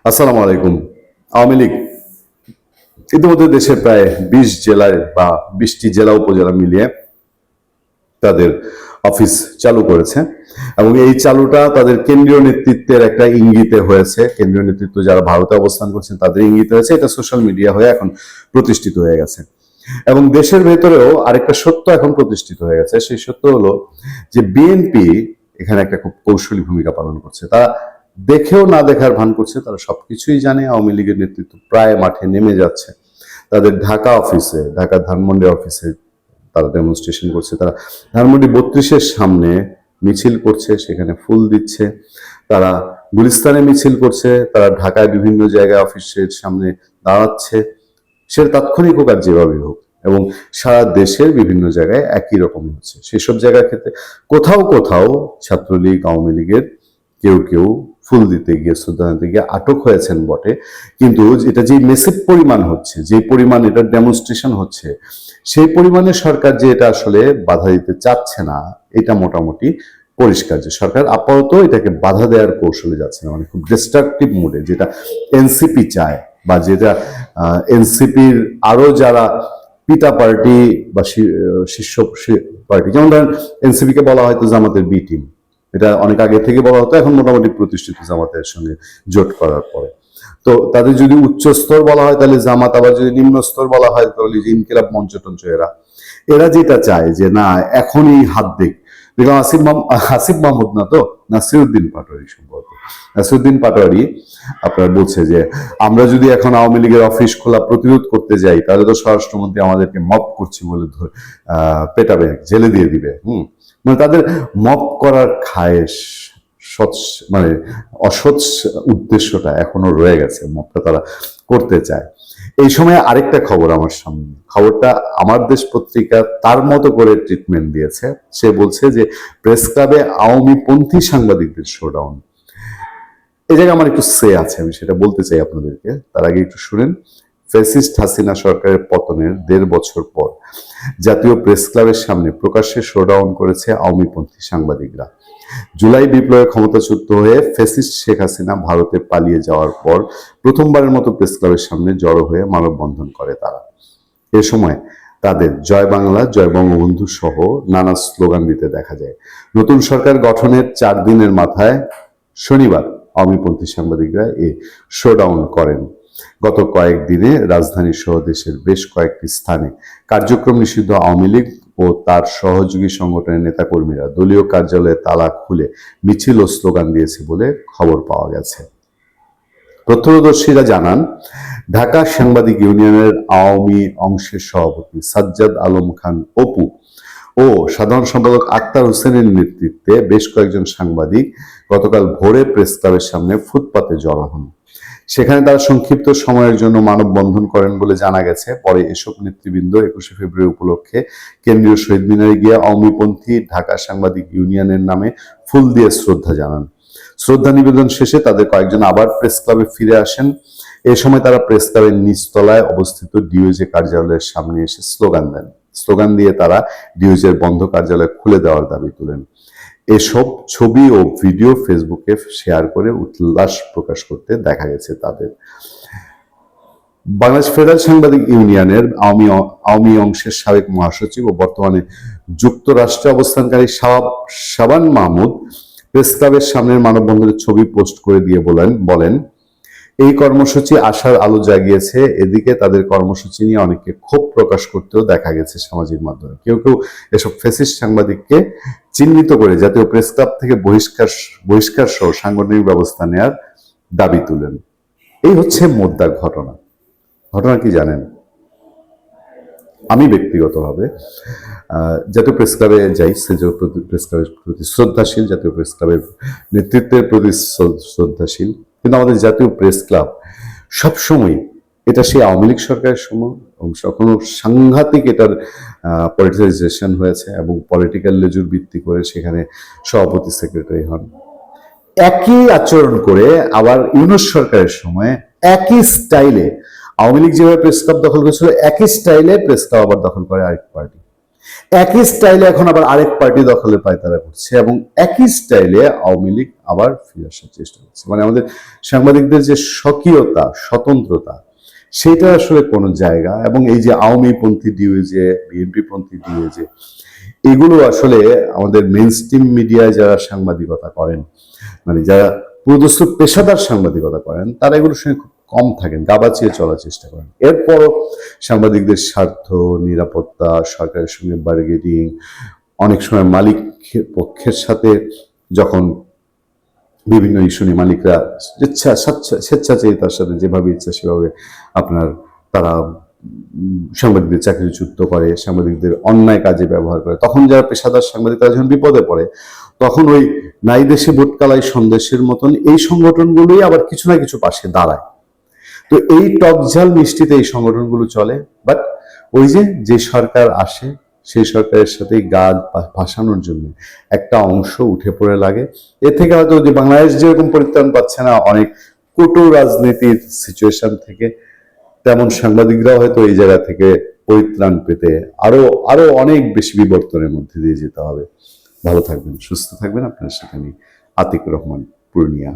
আসসালামু আলাইকুম। আওয়ামী লীগ ইতিমধ্যে দেশের প্রায় 20 জেলায় বা 20টি জেলা উপজেলা মিলিয়ে তাদের অফিস চালু করেছে এবং এই চালুটা তাদের কেন্দ্রীয় নেতৃত্বের একটা ইঙ্গিতে হয়েছে। কেন্দ্রীয় নেতৃত্ব যারা ভারতে অবস্থান করছেন তাদের ইঙ্গিতে হয়েছে, এটা সোশ্যাল মিডিয়া হয়ে এখন প্রতিষ্ঠিত হয়ে গেছে। এবং দেশের ভেতরেও আরেকটা সত্য এখন প্রতিষ্ঠিত হয়ে গেছে। সেই সত্য হলো যে বিএনপি এখানে একটা খুব কৌশলী ভূমিকা পালন করছে। তারা দেখেও না দেখার ভান করছে, তারা সবকিছুই জানে। আওয়ামী লীগের নেতৃত্ব প্রায় মাঠে নেমে যাচ্ছে। তাদের ঢাকা অফিসে, ঢাকা ধানমন্ডি অফিসে তারা ডেমনস্ট্রেশন করছে। তারা ধানমন্ডি 32-এর সামনে মিছিল করছে, সেখানে ফুল দিচ্ছে। তারা গুলিস্তানে মিছিল করছে, তারা ঢাকায় বিভিন্ন জায়গায় অফিসের সামনে দাঁড়াচ্ছে। সে তাৎক্ষণিক হোক আর যেভাবে হোক, এবং সারা দেশের বিভিন্ন জায়গায় একই রকমই হচ্ছে। সেসব জায়গার ক্ষেত্রে কোথাও কোথাও ছাত্রলীগ, আওয়ামী লীগের কেউ কেউ ফুল দিতে গিয়ে, শ্রদ্ধা দিতে গিয়ে আটক হয়েছেন বটে। কিন্তু এটা যে মেসিভ পরিমাণ হচ্ছে, যে পরিমাণ এটার ডেমনস্ট্রেশন হচ্ছে, সেই পরিমাণে সরকার যে এটা আসলে বাধা দিতে চাচ্ছে না, এটা মোটামুটি পরিষ্কার যে সরকার আপাতত এটাকে বাধা দেওয়ার কৌশলে যাচ্ছে না, মানে খুব ডিস্ট্রাকটিভ মুডে, যেটা এনসিপি চায় বা যেটা এনসিপির আরো যারা পিতা পার্টি বা শীর্ষ পার্টি, যেমন ধরেন এনসিপি কে বলা হয়তো জামাতের বি টিম, এটা অনেক আগে থেকে বলা হতো, এখন মোটামুটি প্রতিষ্ঠিত জামাতের সঙ্গে জোট করার পরে। তো তাদের যদি উচ্চ স্তর বলা হয় তাহলে জামাত, আবার যদি নিম্ন স্তর বলা হয় তাহলে যে ইনকিলাব মঞ্চ টঞ্চ, এরা যেটা চায় যে না এখনই হাত দিক। দেখলাম আসিফ মাহমুদ না তো নাসিরউদ্দিন পাটোয়ারি, সম্ভবত নাসিরউদ্দিন পাটোয়ারি আপনার বলছে যে আমরা যদি এখন আওয়ামী লীগের অফিস খোলা প্রতিরোধ করতে যাই তাহলে তো স্বরাষ্ট্রমন্ত্রী আমাদেরকে মপ করছি বলে পেটাবে, জেলে দিয়ে দিবে। মানে তাদের মপ করার খায়েশ, মানে অসৎ উদ্দেশ্যটা এখনো রয়ে গেছে, মপটা তারা করতে চায়। এই সময় আরেকটা খবর আমার সামনে, খবরটা আমার দেশ পত্রিকা তার মতো করে ট্রিটমেন্ট দিয়েছে। সে বলছে যে প্রেস ক্লাবে আওয়ামী পন্থী সাংবাদিকদের শোডাউন। এই জায়গায় আমার একটু সে আছে, আমি সেটা বলতে চাই আপনাদেরকে। তার আগে একটু শুনেন। ফ্যাসিস্ট হাসিনা সরকারের পতনের 1.5 বছর পর জাতীয় প্রেস ক্লাবের সামনে প্রকাশ্যে শোডাউন করেছে আওয়ামীপন্থী সাংবাদিকরা। জুলাই বিপ্লবে ক্ষমতাচ্যুত হয়ে ফ্যাসিস্ট শেখ হাসিনা ভারতে পালিয়ে যাওয়ার পর প্রথমবারের মতো প্রেস ক্লাবের সামনে জড়ো হয়ে মানববন্ধন করে তারা। এ সময় তাদের জয় বাংলা, জয় বঙ্গবন্ধু সহ নানা স্লোগান দিতে দেখা যায়। নতুন সরকার গঠনের 4 দিনের মাথায় শনিবার আওয়ামীপন্থী সাংবাদিকরা এই শোডাউন করেন। গত কয়েকদিনে রাজধানী সহ দেশের বেশ কয়েকটি স্থানে কার্যক্রম নিষিদ্ধ আওয়ামী লীগ ও তার সহযোগী সংগঠনের নেতাকর্মীরা দলীয় কার্যালয়ে তালা খুলে মিছিল ও স্লোগান দিয়েছে বলে খবর পাওয়া গেছে। প্রত্যক্ষদর্শীরা জানান, ঢাকা সাংবাদিক ইউনিয়নের আওয়ামী অংশের সভাপতি সাজ্জাদ আলম খান অপু ও সাধারণ সম্পাদক আক্তার হোসেনের নেতৃত্বে বেশ কয়েকজন সাংবাদিক গতকাল ভোরে প্রেস ক্লাবের সামনে ফুটপাতে জড়ো হন। সেখানে তারা সংক্ষিপ্ত সময়ের জন্য মানববন্ধন করেন বলে জানা গেছে। পরে এসব নেতৃবৃন্দ 21শে ফেব্রুয়ারি উপলক্ষে কেন্দ্রীয় শহীদ মিনারে গিয়ে আওয়ামীপন্থী ঢাকা সাংবাদিক ইউনিয়নের নামে ফুল দিয়ে শ্রদ্ধা জানান। শ্রদ্ধা নিবেদন শেষে তাদের কয়েকজন আবার প্রেস ক্লাবে ফিরে আসেন। এ সময় তারা প্রেস ক্লাবের নিচতলায় অবস্থিত ডিওজে কার্যালয়ের সামনে এসে স্লোগান দেন। স্লোগান দিয়ে তারা ডিওজের বন্ধ কার্যালয় খুলে দেওয়ার দাবি তোলেন। এসব ছবি ও ভিডিও ফেসবুকে শেয়ার করে উল্লাস প্রকাশ করতে দেখা গেছে তাদের। বাংলাদেশ ফেডারেল সাংবাদিক ইউনিয়নের আওয়ামী অংশের সাবেক মহাসচিব ও বর্তমানে যুক্তরাষ্ট্রে অবস্থানকারী শাবান মাহমুদ প্রেস ক্লাবের সামনের মানববন্ধনের ছবি পোস্ট করে দিয়ে বলেন, এই কর্মসূচি আশার আলো জাগিয়েছে। এদিকে তাদের কর্মসূচি নিয়ে অনেকে ক্ষোভ প্রকাশ করতেও দেখা গেছে সামাজিক মাধ্যমে। কেউ কেউ এসব ফ্যাসিস্ট সাংবাদিককে চিহ্নিত করে জাতীয় প্রেস ক্লাব থেকে বহিষ্কার সহ সাংগঠনিক ব্যবস্থা নেয়ার দাবি তুলেন। এই হচ্ছে মোদ্দা ঘটনা। ঘটনা কি জানেন? আমি ব্যক্তিগতভাবে জাতীয় প্রেস ক্লাবে যাই, জাতীয় প্রেস ক্লাবের প্রতি শ্রদ্ধাশীল, জাতীয় প্রেস ক্লাবের নেতৃত্বের প্রতি শ্রদ্ধাশীল। কিন্তু আমাদের জাতীয় প্রেস ক্লাব সবসময়, এটা সেই আওয়ামী লীগ সরকারের সময় কোনো সাংঘাতিক এটার পলিটিসাইজেশন হয়েছে এবং পলিটিক্যাল লেজুর ভিত্তি করে সেখানে সভাপতি সেক্রেটারি হন। একই আচরণ করে আবার ইউনূস সরকারের সময় একই স্টাইলে আওয়ামী লীগ যেভাবে প্রেস ক্লাব দখল করেছিল, একই স্টাইলে প্রেস ক্লাব আবার দখল করে আরেক পার্টি। একই স্টাইলে এখন আবার আরেক পার্টি দখলের পায়তারা করছে, এবং একই স্টাইলে আওয়ামী লীগ আবার ফিরে আসার চেষ্টা করছে। মানে আমাদের সাংবাদিকদের যে স্বকীয়তা, স্বতন্ত্রতা, সেটা আসলে কোন জায়গা, এবং এই যে আওয়ামী পন্থী ডিওজে, বিএনপি পন্থী ডিওজে, এগুলো আসলে আমাদের মেইন স্ট্রিম মিডিয়ায় যারা সাংবাদিকতা করেন, মানে যারা পুরোদস্তুর পেশাদার সাংবাদিকতা করেন, তারা এগুলোর সঙ্গে খুব কম থাকেন, গাবাচিয়ে চলার চেষ্টা করেন। এরপরও সাংবাদিকদের স্বার্থ, নিরাপত্তা, সরকারের সঙ্গে বার্গেনিং, অনেক সময় মালিক পক্ষের সাথে যখন বিভিন্ন ইস্যু নিয়ে মালিকরা স্বেচ্ছাচারিতার সাথে যেভাবে ইচ্ছা সেভাবে আপনার তারা সাংবাদিকদের চাকরিচ্যুত করে, সাংবাদিকদের অন্যায় কাজে ব্যবহার করে, তখন যারা পেশাদার সাংবাদিক তারা যখন বিপদে পড়ে, তখন ওই নাই দেশে ভোটকালাই সন্দেশের মতন এই সংগঠনগুলোই আবার কিছু না কিছু পাশে দাঁড়ায়। তো এই টকঝাল মিষ্টিতে এই সংগঠনগুলো চলে। বাট ওই যে সরকার আসে, সেই সরকারের সাথে গা ভাসানোর জন্য একটা অংশ উঠে পড়ে লাগে। এর থেকে হয়তো যে বাংলাদেশ যেরকম পরিত্রাণ পাচ্ছে না অনেক কটু রাজনীতির সিচুয়েশন থেকে, তেমন সাংবাদিকরাও হয়তো এই জায়গা থেকে পরিত্রাণ পেতে আরো আরো অনেক বেশি বিবর্তনের মধ্যে দিয়ে যেতে হবে। ভালো থাকবেন, সুস্থ থাকবেন। আপনার সাথে আমি আতিকুর রহমান, পূর্ণিয়া।